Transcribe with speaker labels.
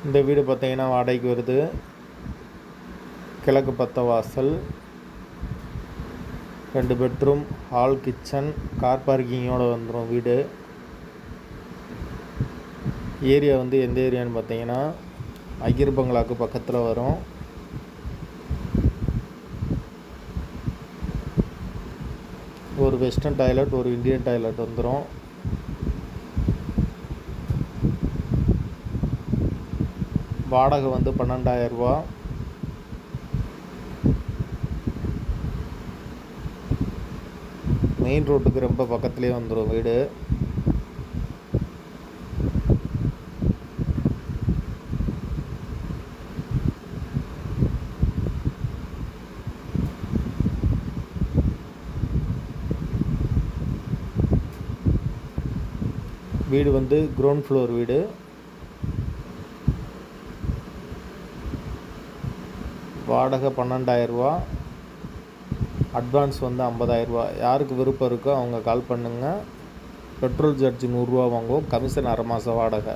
Speaker 1: இந்த வீடு பார்த்தீங்கன்னா வாடகைக்கு வருது. கிழக்கு பத்த வாசல், 2 பெட்ரூம், ஹால், கிச்சன், கார் பார்க்கிங்கோடு வந்துடும் வீடு. ஏரியா வந்து எந்த ஏரியான்னு பார்த்தீங்கன்னா ஐயர் பங்களாவுக்கு பக்கத்தில் வரும். ஒரு வெஸ்டர்ன் டாய்லெட், ஒரு இந்தியன் டாய்லெட் வந்துடும். வாடகை வந்து 12,000 ரூபா. மெயின் ரோட்டுக்கு ரொம்ப பக்கத்துலேயே வந்துடும் வீடு. வீடு வந்து கிரவுண்ட் ஃப்ளோர் வீடு. வாடகை 12,000 ரூபா. அட்வான்ஸ் வந்து 50,000 ரூபா. யாருக்கு விருப்பம் இருக்கோ அவங்க கால் பண்ணுங்கள். பெட்ரோல் சார்ஜ் 100 ரூபா வாங்குவோம். கமிஷன் அரை மாத வாடகை.